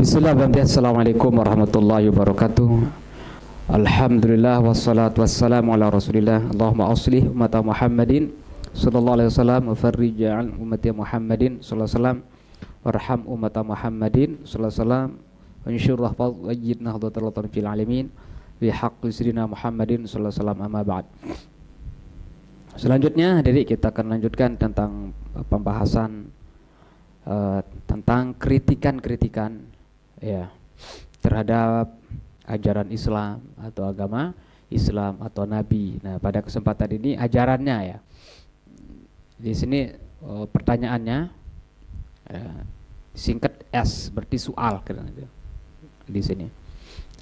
Bismillahirrahmanirrahim. Assalamualaikum warahmatullahi wabarakatuh. Alhamdulillah wassalatu wassalamu ala Rasulillah. Allahumma aslih ummata Muhammadin sallallahu alaihi wasallam wa farrij an ummati Muhammadin sallallahu alaihi wasallam warham ummata Muhammadin sallallahu alaihi wasallam wa anshur rahfaz wajid nahdlatul watan fil alamin bi haqqi sirina Muhammadin sallallahu alaihi wasallam, amma ba'd. Selanjutnya jadi kita akan lanjutkan tentang pembahasan tentang kritikan ya terhadap ajaran Islam atau agama Islam atau Nabi. Nah, pada kesempatan ini ajarannya ya. Di sini pertanyaannya singkat S, berarti soal di sini.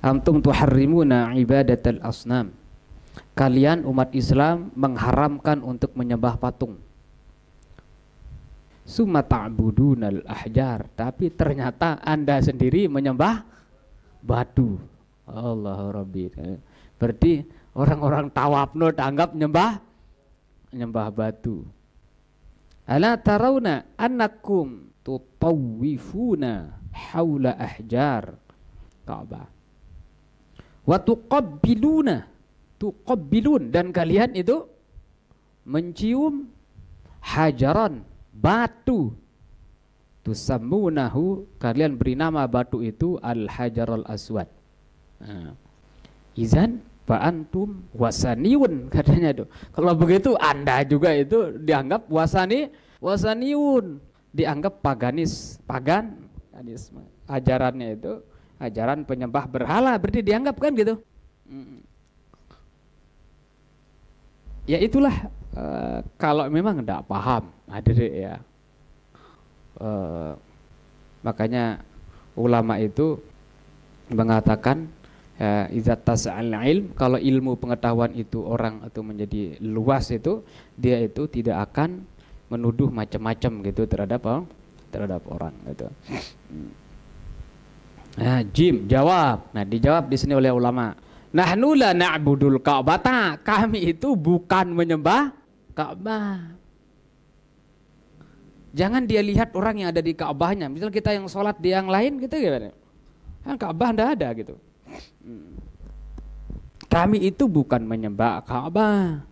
Antum tuharrimuna ibadatal asnam. Kalian umat Islam mengharamkan untuk menyembah patung. Summa ta'budunal ahjar, tapi ternyata Anda sendiri menyembah batu. Allah Rabbi. Berarti orang-orang tawafno anggap menyembah batu. Ala tarawna annakum tutawwifuna haula ahjar Ka'bah. Wa tuqabbilun, dan kalian itu mencium hajaran, batu. Tusammunahu, kalian beri nama batu itu al-hajarul aswad. Izan fa antum wasaniun, katanya itu. Kalau begitu Anda juga itu dianggap wasaniun, dianggap paganisme. Ajarannya itu ajaran penyembah berhala, berarti dianggap kan gitu. Ya itulah kalau memang tidak paham hadirin ya. Makanya ulama itu mengatakan iza tas'al ilm, kalau ilmu pengetahuan itu orang itu menjadi luas itu, dia itu tidak akan menuduh macam-macam gitu terhadap orang gitu. Nah, Jim jawab. Nah, dijawab di sini oleh ulama. Nahnu la na'budul Ka'bata, kami itu bukan menyembah Ka'bah. Jangan dia lihat orang yang ada di Ka'bahnya. Misal kita yang sholat di yang lain gitu gimana? Kan Ka'bah enggak ada gitu. Kami itu bukan menyembah Ka'bah.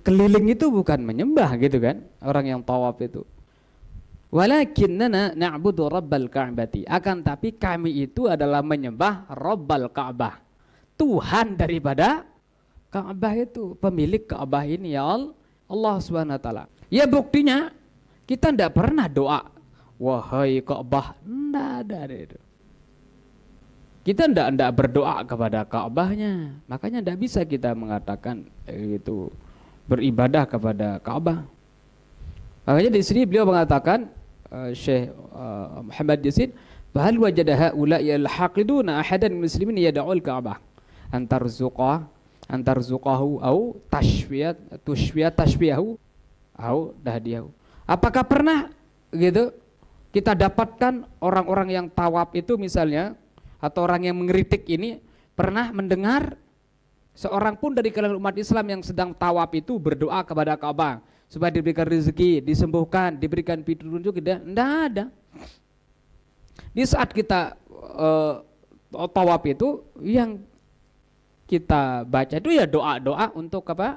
Keliling itu bukan menyembah gitu kan, orang yang tawaf itu. Walakinnana na'budu rabbal ka'bati, akan tapi kami itu adalah menyembah rabbal Ka'bah, Tuhan daripada Ka'bah itu, pemilik Ka'bah ini ya Allah Subhanahu wa taala. Ya buktinya kita tidak pernah doa wahai Ka'bah, enggak ada itu. Kita tidak berdoa kepada Ka'bahnya, makanya tidak bisa kita mengatakan itu beribadah kepada Ka'bah. Makanya di sini beliau mengatakan Syekh Muhammad Yasin, bahal wajada haula'i al-haqiduna ahadan muslimin yad'ul Ka'bah antarzuqahu au tashfiyahu au dahdiyahu. Apakah pernah gitu kita dapatkan orang-orang yang tawaf itu misalnya, atau orang yang mengkritik ini pernah mendengar seorang pun dari kalangan umat Islam yang sedang tawaf itu berdoa kepada Ka'bah supaya diberikan rezeki, disembuhkan, diberikan petunjuk? Tidak ada. Di saat kita tawaf itu yang kita baca itu ya doa-doa untuk apa?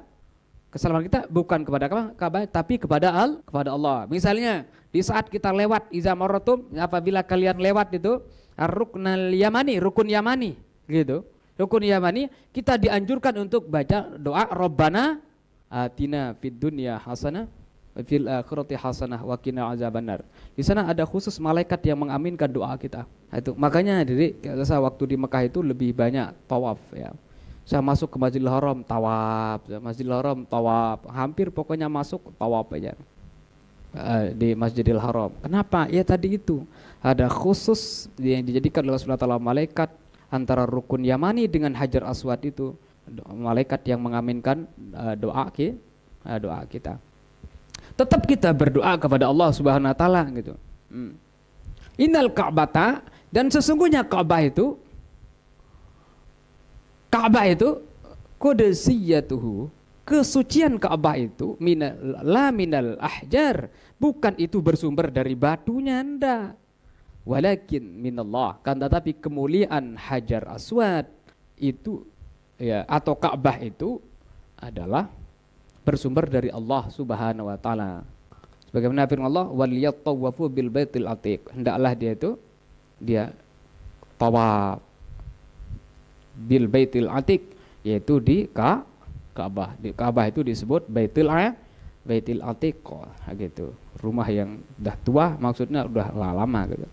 Keselamatan kita, bukan kepada Ka'bah tapi kepada Allah. Misalnya di saat kita lewat iza marratum, apabila kalian lewat itu rukun Yamani gitu. Rukun Yamani, kita dianjurkan untuk baca doa Rabbana atina fid dunya hasanah wa fil akhirati hasanah wa qina azabannar. Di sana ada khusus malaikat yang mengaminkan doa kita. Itu makanya jadi saya waktu di Mekah itu lebih banyak tawaf ya. Saya masuk ke Masjidil Haram tawaf, hampir pokoknya masuk tawaf aja di Masjidil Haram. Kenapa? Ya tadi itu ada khusus yang dijadikan oleh Allah Subhanahu malaikat antara rukun Yamani dengan Hajar Aswad itu, malaikat yang mengaminkan doa kita. Tetap kita berdoa kepada Allah Subhanahu wa taala gitu. Innal Ka'bata, dan sesungguhnya Ka'bah itu qudusiyatuhu, kesucian Ka'bah itu minal ahjar, bukan itu bersumber dari batunya, enggak. walakin minallah, kan tetapi kemuliaan Hajar Aswad itu ya, atau Ka'bah itu adalah bersumber dari Allah Subhanahu wa taala. Sebagaimana firman Allah, wal yatawafu bil baitil atiq, hendaklah dia tawaf bil baitil atiq, yaitu di Ka'bah. Di Ka'bah itu disebut baitil atiq gitu. Rumah yang dah tua, maksudnya udah lama gitu.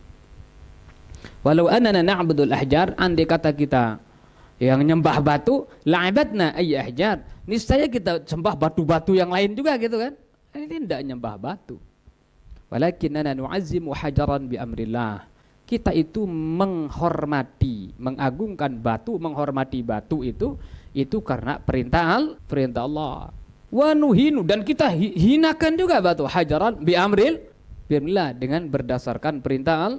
Walau annana na'budul ahjar, andai kata kita yang nyembah batu, la'ibadna ay ahjar, niscaya kita sembah batu-batu yang lain juga gitu kan. Ini tidak nyembah batu. Walakinna nu'azzimu hajaran bi amrillah. Kita itu menghormati, mengagungkan batu, menghormati batu itu karena perintah Allah. Wa nuhinu, dan kita hinakan juga batu, hajaran bi amrillah, dengan berdasarkan perintah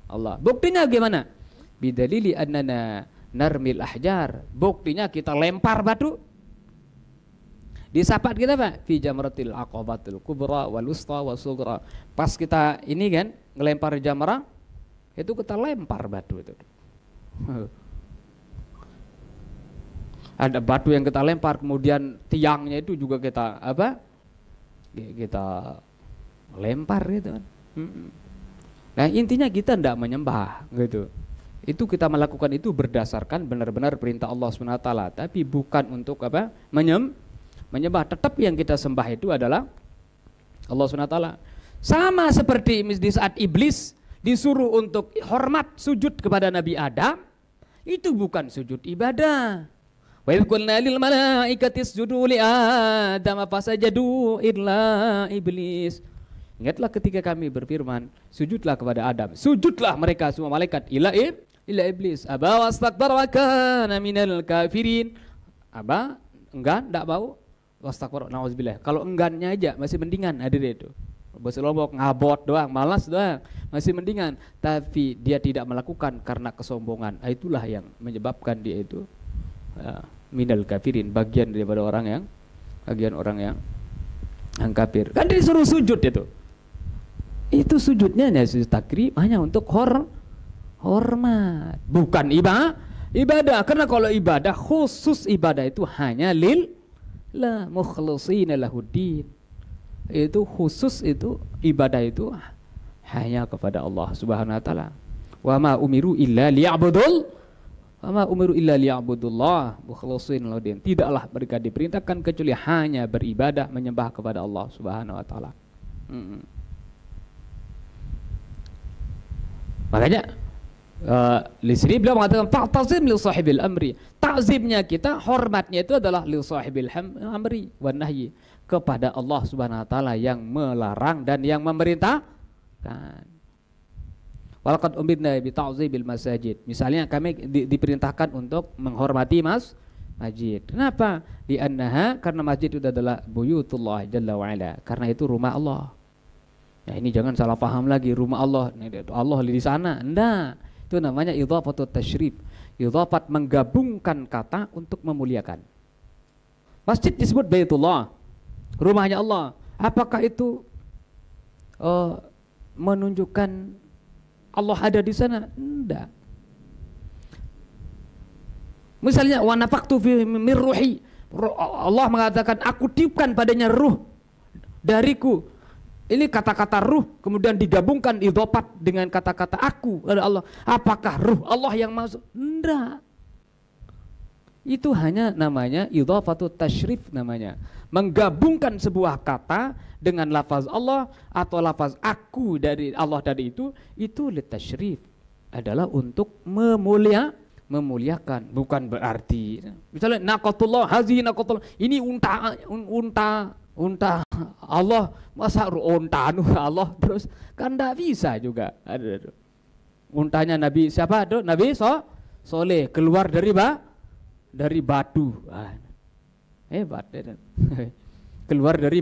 Allah. Buktinya gimana? Bidalili annana narmil ahjar. Buktinya kita lempar batu. Di sapat kita Pak, fi jamratil aqabatil kubra wal wusta was sughra. Pas kita ini kan ngelempar jamrah, itu kita lempar batu itu. Ada batu yang kita lempar, kemudian tiangnya itu juga kita kita lempar gitu kan. Nah, intinya kita tidak menyembah gitu. Itu kita melakukan itu berdasarkan benar-benar perintah Allah SWT, tapi bukan untuk menyembah. Tetap yang kita sembah itu adalah Allah SWT. Sama seperti di saat iblis disuruh untuk hormat sujud kepada Nabi Adam, itu bukan sujud ibadah. Wa idh qulna lil malaikati isjudu li Adam fasajadu illa iblis. Ingatlah ketika kami berfirman, sujudlah kepada Adam. Sujudlah mereka semua malaikat illa iblis. Aba wastakbar wa kana minal kafirin. Aba enggan, enggak mau. Wastakbar, nauzubillah. Kalau enggannya aja masih mendingan hadir itu. Berselobok, ngabot doang, malas doang, masih mendingan. Tapi dia tidak melakukan karena kesombongan. Itulah yang menyebabkan dia itu minal kafirin, bagian daripada orang yang kafir. Kan disuruh sujud itu sujudnya hanya sujud takrim, hanya untuk hormat, bukan ibadah. Karena kalau ibadah, khusus ibadah itu hanya lillah mukhlishina lahuddin. Itu khusus, itu ibadah itu hanya kepada Allah Subhanahu wa taala. Wa ma umiru illa liya'budullah mukhlishina lahuddin. Tidaklah mereka diperintahkan kecuali hanya beribadah, menyembah kepada Allah Subhanahu wa taala. Makanya di sini beliau mengatakan ta'zim li sahibil amri. Ta'zimnya kita, hormatnya itu adalah li sahibil amri wan nahyi, kepada Allah Subhanahu wa taala yang melarang dan yang memerintahkan. Walaqad umirna bi ta'zibil masajid. Misalnya kami diperintahkan untuk menghormati masjid. Kenapa? Di annaha, karena masjid itu adalah buyutullah jalla wa ala. Karena itu rumah Allah. Ya, ini jangan salah paham lagi, rumah Allah, Allah di sana. Enggak. Itu namanya idhafatut tasyrif. Idhafat, menggabungkan kata untuk memuliakan. Masjid disebut Baitullah, rumahnya Allah. Apakah itu menunjukkan Allah ada di sana? Enggak. Misalnya wa nafaqtu fi min ruhi. Allah mengatakan aku tiupkan padanya ruh dariku. Ini kata-kata ruh kemudian digabungkan idhofat dengan kata-kata aku ada Allah. Apakah ruh Allah yang masuk? Enggak. Itu hanya namanya idhafatut tasyrif namanya. Menggabungkan sebuah kata dengan lafaz Allah atau lafaz aku dari Allah tadi itu litasyrif, adalah untuk memuliakan, bukan berarti misalnya naqatullah, hazihi naqatullah, ini unta Allah, masa unta Allah terus, kan tidak bisa juga. Ada untanya Nabi siapa? Nabi Soleh keluar dari batu, hebat keluar dari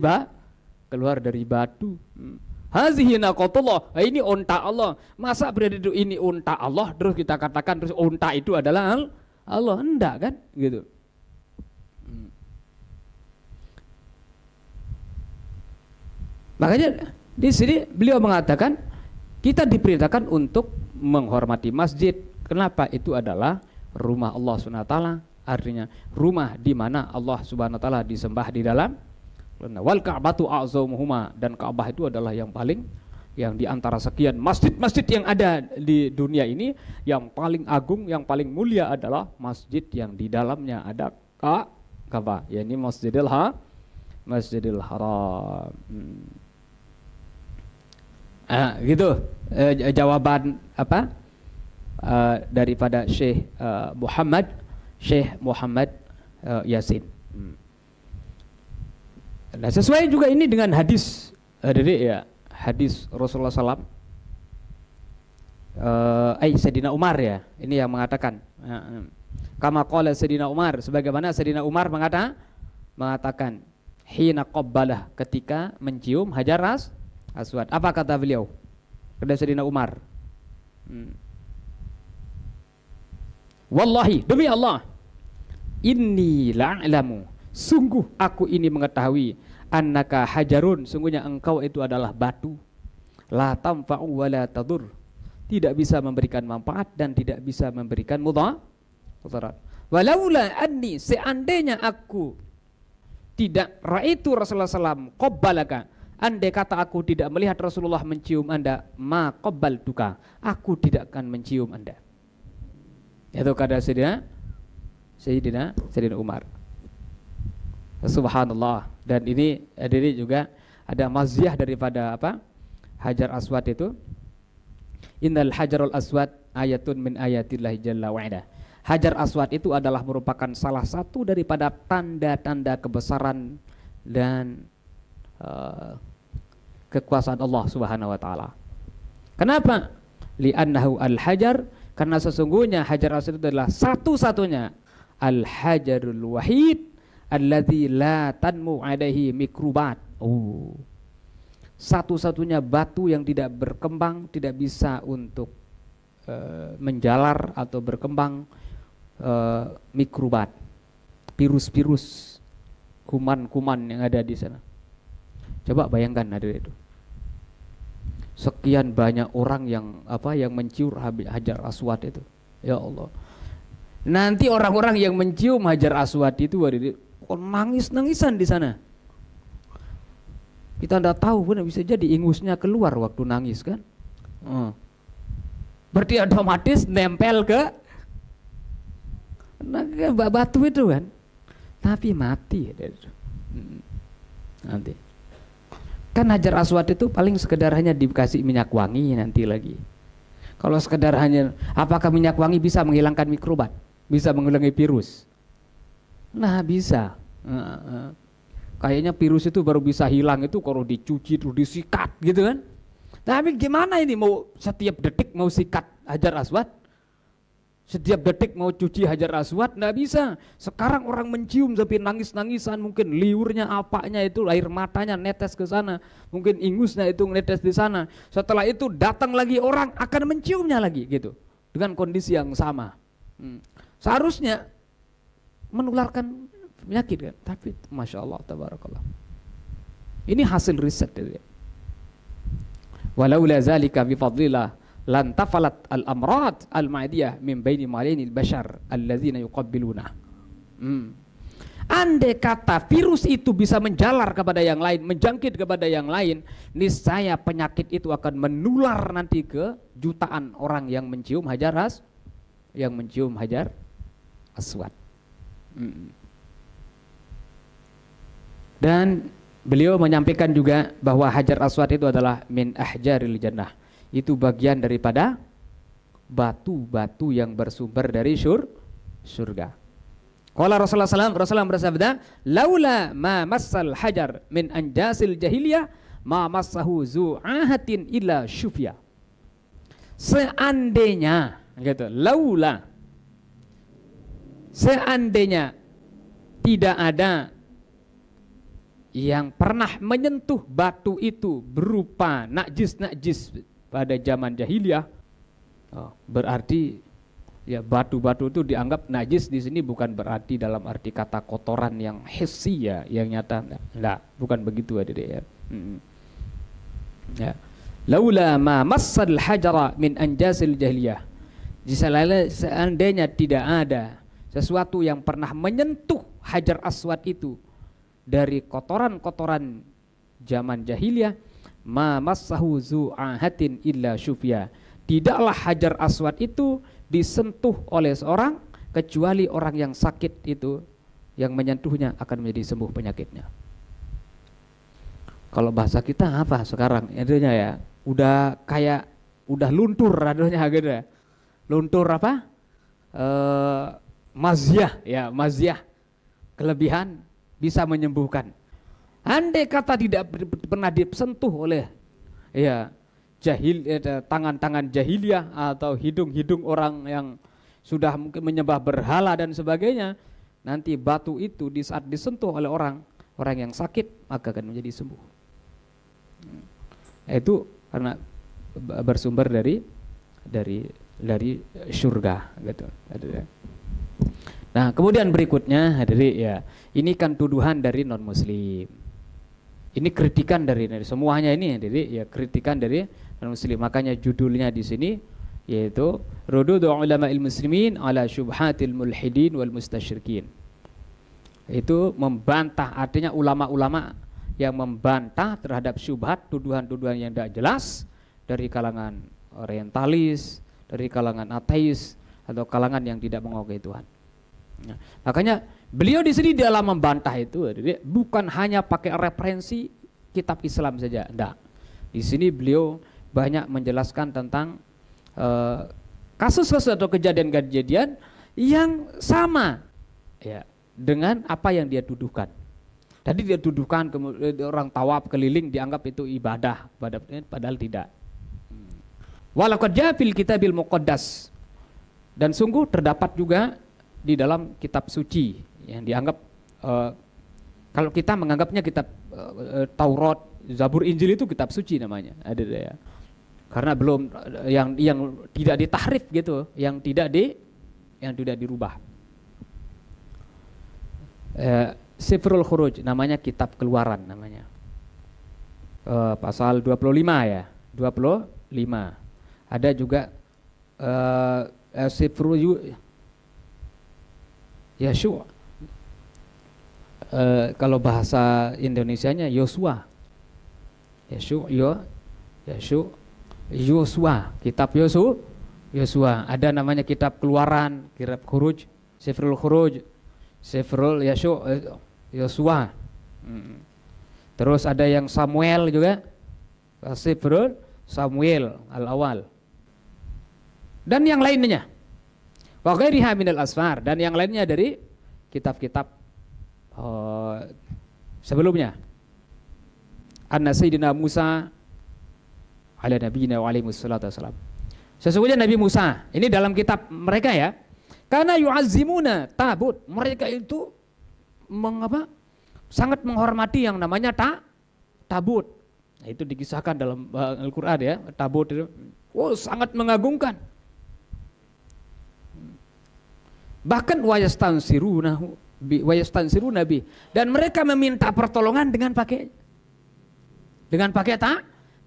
batu. Hazihi naqatullah, ini unta Allah. Masa berarti ini unta Allah terus kita katakan terus unta itu adalah Allah? Enggak kan gitu. Makanya di sini beliau mengatakan Kita diperintahkan untuk menghormati masjid. Kenapa? Itu adalah rumah Allah Subhanahu wa taala, artinya rumah di mana Allah Subhanahu wa taala disembah di dalam. Wal Ka'batu a'zamuhuma, dan Ka'bah itu adalah yang di antara sekian masjid-masjid yang ada di dunia ini, yang paling agung, yang paling mulia adalah masjid yang di dalamnya ada Ka'bah, yakni Masjidil Haram. Gitu jawaban apa daripada Syekh Muhammad Yasin. Nah, sesuai juga ini dengan hadis hadis Rasulullah SAW. Sayyidina Umar ya, ini yang mengatakan kama qala Sayyidina Umar, sebagaimana Sayyidina Umar mengatakan hina qabbalah, ketika mencium Hajar Aswad. Apa kata beliau? Kata Sayyidina Umar, wallahi, demi Allah, inni la'alamu, sungguh aku ini mengetahui, annaka hajarun, sungguhnya engkau itu adalah batu, la tamfa'u wa la tadur, tidak bisa memberikan manfaat dan tidak bisa memberikan mudarat. Walaula anni, seandainya aku tidak raitu Rasulullah SAW qabbalaka, andai kata aku tidak melihat Rasulullah mencium Anda, ma qabbaltuka, aku tidak akan mencium Anda. Itu kata Sayyidina Umar. Subhanallah. Dan ini juga ada maziah daripada apa? Hajar Aswad itu. Innal hajarul aswad ayatun min ayatillahi jalla wa'ala. Hajar Aswad itu adalah merupakan salah satu daripada tanda-tanda kebesaran dan kekuasaan Allah Subhanahu wa taala. Kenapa? Li'annahu al-hajar, karena sesungguhnya Hajar Aswad itu adalah satu-satunya al-hajarul wahid alladzi la tanmu alaihi mikrubat. Satu-satunya batu yang tidak berkembang, tidak bisa untuk menjalar atau berkembang mikrubat, virus-virus, kuman-kuman yang ada di sana. Coba bayangkan ada itu. Sekian banyak orang yang mencium Hajar Aswad itu. Ya Allah. Nanti orang-orang yang mencium Hajar Aswad itu nangis-nangisan di sana. Kita tidak tahu, benar bisa jadi ingusnya keluar waktu nangis kan. Berarti otomatis nempel ke batu itu kan. Tapi mati. Nanti. Kan Hajar Aswad itu paling sekedar hanya dikasih minyak wangi nanti lagi. Kalau sekedar hanya, apakah minyak wangi bisa menghilangkan mikrobat? Bisa mengulangi virus? Nah bisa. Kayaknya virus itu baru bisa hilang itu kalau dicuci terus disikat gitu kan. Tapi gimana ini, mau setiap detik mau sikat Hajar Aswad? Setiap detik mau cuci Hajar Aswad? Nggak bisa. Sekarang orang mencium sampai nangis-nangisan, mungkin liurnya apanya itu, air matanya netes ke sana, mungkin ingusnya itu netes di sana. Setelah itu datang lagi orang akan menciumnya lagi gitu, dengan kondisi yang sama. Seharusnya menularkan penyakit kan, tapi masya Allah tabarakallah. Ini hasil riset. Walaula zalika bi fadlillah lan tafalat al-amrad al-ma'diyah min baini malainil bashar alladzina yuqabbiluna. Andai kata virus itu bisa menjalar kepada yang lain, menjangkit kepada yang lain, niscaya penyakit itu akan menular nanti ke jutaan orang yang mencium Hajar Aswad. Dan beliau menyampaikan juga bahwa Hajar Aswad itu adalah min ahjaril jannah. Itu bagian daripada batu-batu yang bersumber dari surga. Qala Rasulullah bersabda, laula ma massal hajar min anjasil jahiliyah ma massahu zu'ahatin illa syufya. Seandainya gitu, seandainya tidak ada yang pernah menyentuh batu itu berupa najis pada zaman jahiliyah, berarti ya batu-batu itu dianggap najis di sini bukan berarti dalam arti kata kotoran yang hissi ya, yang nyata, enggak, bukan begitu adik ya. Ya. Laula ma massal hajara min anjasil jahiliyah. Seandainya tidak ada sesuatu yang pernah menyentuh Hajar Aswad itu dari kotoran-kotoran zaman jahiliyah, ma massahu zu'ahatin illa syufya. Tidaklah Hajar Aswad itu disentuh oleh seorang kecuali orang yang sakit itu, yang menyentuhnya akan menjadi sembuh penyakitnya. Kalau bahasa kita apa sekarang intinya ya, udah kayak udah luntur adanya gitu ya. Luntur apa? Mazyah ya, mazyah. Kelebihan bisa menyembuhkan. Andai kata tidak pernah disentuh oleh ya tangan-tangan jahiliyah atau hidung-hidung orang yang sudah mungkin menyembah berhala dan sebagainya, nanti batu itu di saat disentuh oleh orang yang sakit maka akan menjadi sembuh. Itu karena bersumber dari surga gitu. Nah, kemudian berikutnya hadirin ya, ini kan tuduhan dari non muslim. Ini kritikan dari semuanya ini hadirin ya, kritikan dari non muslim. Makanya judulnya di sini yaitu Rududu Ulama'il Muslimin ala Syubhatil Mulhidin wal Mustasyrikin. Itu membantah, artinya ulama-ulama yang membantah terhadap syubhat, tuduhan-tuduhan yang tidak jelas dari kalangan orientalis, dari kalangan ateis atau kalangan yang tidak mengakui Tuhan. Nah, makanya beliau di sini dalam membantah itu bukan hanya pakai referensi kitab Islam saja, enggak. Di sini beliau banyak menjelaskan tentang kasus-kasus atau kejadian-kejadian yang sama ya dengan apa yang dia tuduhkan. Tadi dia tuduhkan orang tawaf keliling dianggap itu ibadah, padahal tidak. Walaqad jaa fil kitabil muqaddas, dan sungguh terdapat juga di dalam kitab suci yang dianggap kalau kita menganggapnya kitab Taurat, Zabur, Injil itu kitab suci namanya, ada ya. Karena belum yang tidak ditahrif gitu, yang tidak dirubah. Sifrul Khuruj namanya kitab Keluaran namanya. Pasal 25 ya, 25. Ada juga Sifrul Yashua, kalau bahasa Indonesianya Yosua, Yosua, kitab Yosua. Ada namanya kitab Keluaran, kitab Khuruj, Sifrul Khuruj, Sifrul Yosua. Terus ada yang Samuel juga, Sifrul Samuel al-Awal, dan yang lainnya. Wa ghairiha minal asfar, dan yang lainnya dari kitab-kitab sebelumnya. Anna Sayyidina Musa ala nabiyina wa alaihi wassalatu wassalam. Sesungguhnya Nabi Musa, ini dalam kitab mereka ya, karena yu'azzimuna tabut, mereka itu sangat menghormati yang namanya tabut. Nah, itu dikisahkan dalam Al-Qur'an ya, tabut itu sangat mengagungkan. Bahkan wayastansiru nabi, dan mereka meminta pertolongan dengan pakai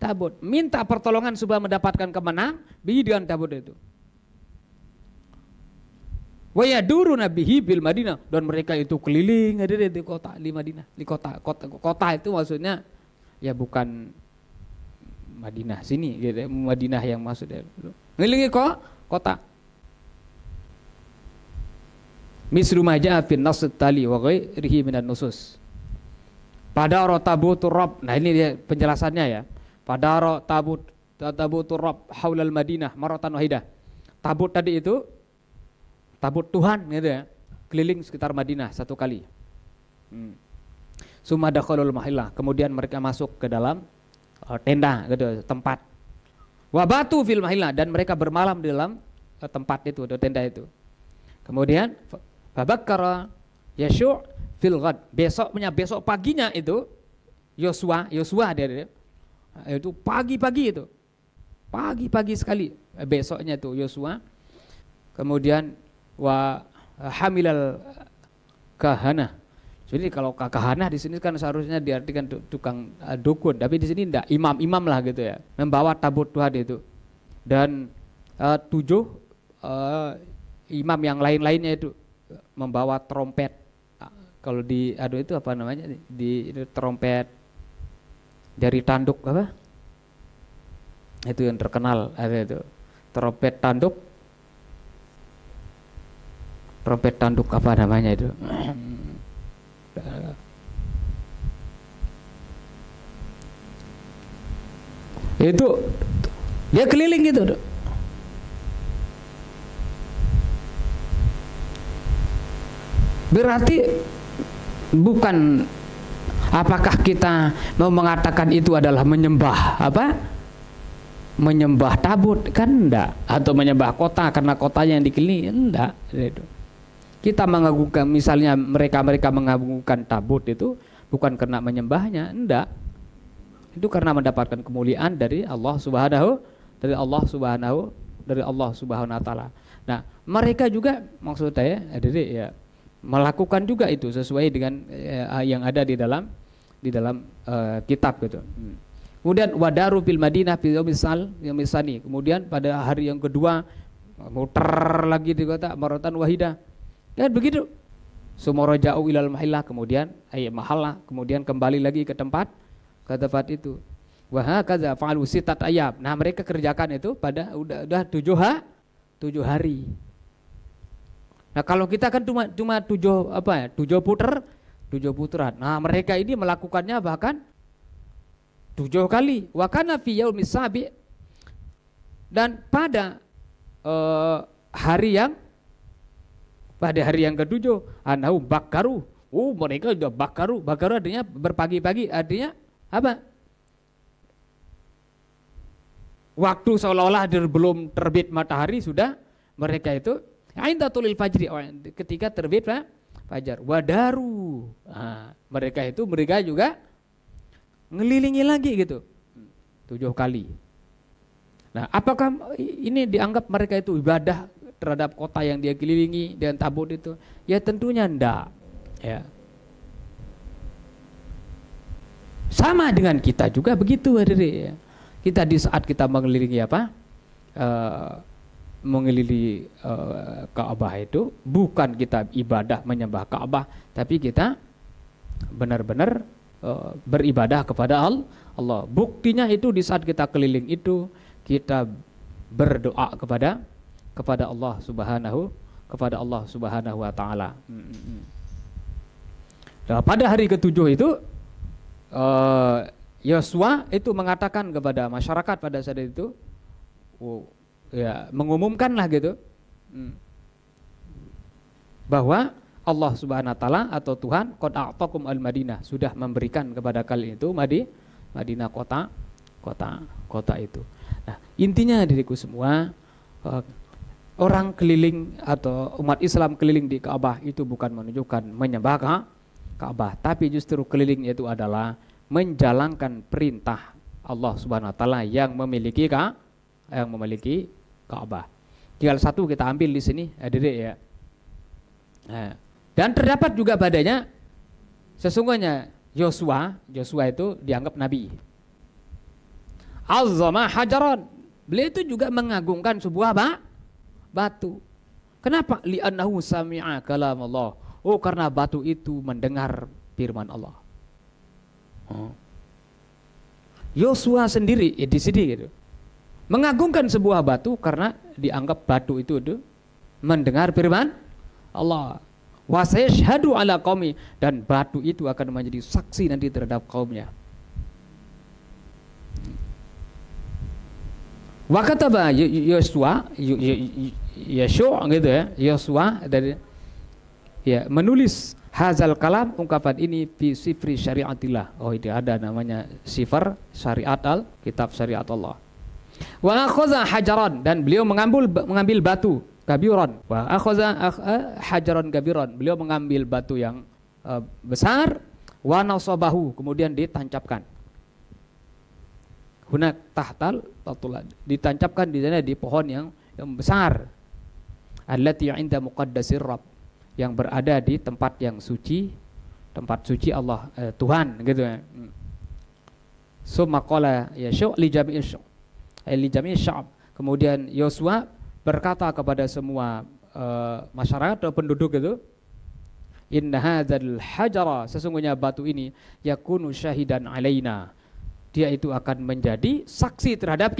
tabut, minta pertolongan supaya mendapatkan kemenang dengan tabut itu. Wayaduru nabihi bil Madinah, dan mereka itu keliling di kota di Madinah, di kota itu maksudnya ya bukan Madinah sini gitu, Madinah yang maksudnya ngelilingi kota. Misru maja fin nas tali wa ghairihi minan nusus. Padaro tabutur Rabb. Nah ini dia penjelasannya ya. Padaro tabutur Rabb haulal Madinah maratan wahidah. Tabut tadi itu tabut Tuhan gitu ya. Keliling sekitar Madinah satu kali. Summa dakhalul mahillah. Kemudian mereka masuk ke dalam tenda gitu, tempat. Wa batu fil mahillah, dan mereka bermalam di dalam tempat itu, tenda itu. Kemudian Fabakkara Yashu' fil ghad, besok paginya itu Yosua dia itu pagi-pagi sekali besoknya itu Yosua. Kemudian wa hamilal kahana, Jadi kalau kahana di sini kan seharusnya diartikan tukang dukun, tapi di sini enggak, imam-imam lah gitu ya, membawa tabut Tuhan itu. Dan 7 imam yang lain-lainnya itu membawa trompet. Kalau di itu apa namanya? Di trompet dari tanduk apa? Itu yang terkenal, ada itu. Trompet tanduk. Trompet tanduk apa namanya itu? Itu dia keliling gitu. Berarti bukan, apakah kita mau mengatakan itu adalah menyembah apa? Menyembah tabut kan enggak, atau menyembah kota karena kotanya yang dikelilingi enggak gitu. Kita mengagungkan, misalnya mereka mengagungkan tabut itu bukan karena menyembahnya, enggak. Itu karena mendapatkan kemuliaan dari Allah Subhanahu wa taala. Nah, mereka juga maksud saya ya melakukan juga itu sesuai dengan yang ada di dalam kitab gitu. Kemudian wadaru fil Madinah fil yaumis sani. Kemudian pada hari yang kedua muter lagi di kota maratan wahidah. Dan begitu. Sumaraja'u ilal mahillah, kemudian mahallah, kemudian kembali lagi ke tempat itu. Wa hakadza fa'alu sittat ayyam. Nah, mereka kerjakan itu pada udah 7 hari. Nah, kalau kita kan cuma 7 putaran. Nah, mereka ini melakukannya bahkan 7 kali. Wa kana fi yaumis sabi, dan pada hari yang ke-7 anau bakaru. Mereka sudah bakaru artinya berpagi-pagi, artinya apa? Waktu seolah-olah belum terbit matahari sudah mereka itu aindatulil fajri, ketika terbit fajar. Wadaru. Nah, mereka juga ngelilingi lagi gitu 7 kali. Nah, apakah ini dianggap mereka itu ibadah terhadap kota yang dia kelilingi dengan tabut itu? Ya tentunya enggak ya. Sama dengan kita juga begitu hadirin ya. Kita di saat kita mengelilingi mengelilingi Ka'bah itu bukan kita ibadah menyembah Ka'bah, tapi kita benar-benar beribadah kepada Allah. Buktinya itu di saat kita keliling itu kita berdoa kepada Allah Subhanahu wa taala. Nah, pada hari ke-7 itu Yosua itu mengatakan kepada masyarakat pada saat itu, mengumumkanlah gitu, bahwa Allah Subhanahu wa taala atau Tuhan qad a'taqum al-Madinah, sudah memberikan kepada kalian itu Madinah kota itu. Nah, intinya diriku semua, orang keliling atau umat Islam keliling di Ka'bah itu bukan menunjukkan menyembah Ka'bah, tapi justru keliling itu adalah menjalankan perintah Allah Subhanahu wa taala yang memiliki Ka'bah. Tinggal satu kita ambil di sini hadirin ya. Nah, dan terdapat juga padanya sesungguhnya Yosua itu dianggap nabi. Azzama hajaran, beliau itu juga mengagungkan sebuah batu. Kenapa? Li'annahu sami'a kalam Allah. Karena batu itu mendengar firman Allah. Yosua sendiri di sini gitu, mengagungkan sebuah batu karena dianggap batu itu mendengar firman Allah. Wa sayashhadu ala qaumi, dan batu itu akan menjadi saksi nanti terhadap kaumnya. Wa kataba Yosua gitu ya, Yosua dari menulis hazal kalam, ungkapan ini fi sifri syariatillah. Itu ada namanya sifar syariat kitab syariat Allah. Wa akhadha hajaran, dan beliau mengambil batu kabiran. Wa akhadha hajaran kabiran, beliau mengambil batu yang besar. Wa nasabahu, kemudian ditancapkan. Hunak tahtal tatulad, ditancapkan di sana di pohon yang besar. Allati 'inda muqaddasir rabb, yang berada di tempat yang suci tempat suci Allah, Tuhan gitu ya. Summa qala Yosua li jami'i sya'ab. Kemudian Yosua berkata kepada semua masyarakat atau penduduk itu, inna hadzal hajara, sesungguhnya batu ini yakunu syahidan alaina, dia itu akan menjadi saksi terhadap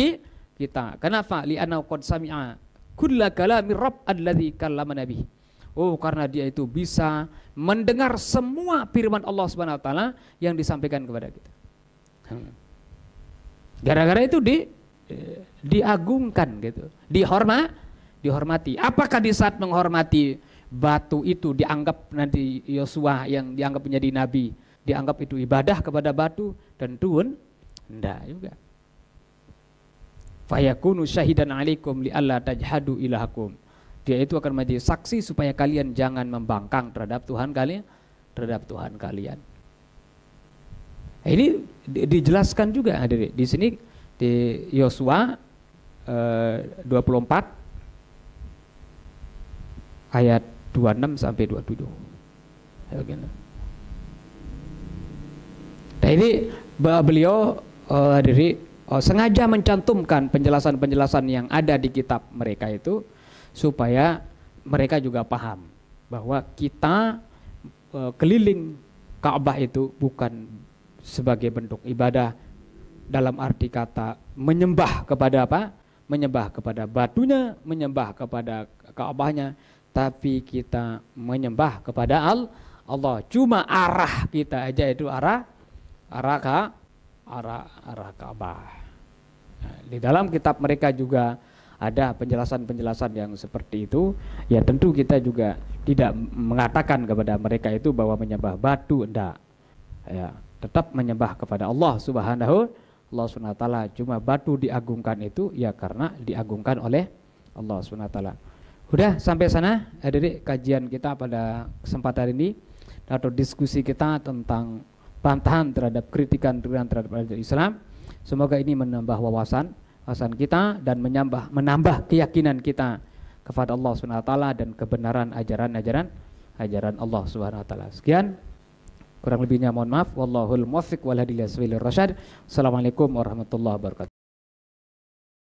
kita. Kenapa? Li'anna qad sami'a kulla kalami rabb alladzi kallama nabi. Oh, karena dia itu bisa mendengar semua firman Allah Subhanahu wa taala yang disampaikan kepada kita. Gara-gara itu diagungkan gitu, dihormati. Apakah di saat menghormati batu itu dianggap nanti Yosua yang dianggap menjadi nabi, dianggap itu ibadah kepada batu? Tentu enggak juga. Fayakunu syahidan alaikum li'alla tajhadu ilahakum. Dia itu akan menjadi saksi supaya kalian jangan membangkang terhadap Tuhan kalian. Ini dijelaskan juga hadirin di sini di Yosua 24 ayat 26 sampai 27. Nah ini beliau sengaja mencantumkan penjelasan-penjelasan yang ada di kitab mereka itu supaya mereka juga paham bahwa kita keliling Ka'bah itu bukan sebagai bentuk ibadah dalam arti kata menyembah kepada apa? Menyembah kepada batunya, menyembah kepada Ka'bahnya, tapi kita menyembah kepada Allah. Cuma arah kita aja itu arah Ka'bah. Nah, di dalam kitab mereka juga ada penjelasan-penjelasan yang seperti itu. Ya tentu kita juga tidak mengatakan kepada mereka itu bahwa menyembah batu, enggak. Ya, tetap menyembah kepada Allah Subhanahu wa taala. Cuma batu diagungkan itu ya karena diagungkan oleh Allah Subhanahu wa taala. Udah sampai sana hadirin kajian kita pada kesempatan ini atau diskusi kita tentang bantahan terhadap kritikan terhadap Islam. Semoga ini menambah wawasan kita dan menambah keyakinan kita kepada Allah Subhanahu wa taala dan kebenaran ajaran Allah Subhanahu wa taala. Sekian, kurang lebihnya mohon maaf. Wallahul muwaffiq wal hadi ila sabilir rasyad. Assalamualaikum warahmatullahi wabarakatuh.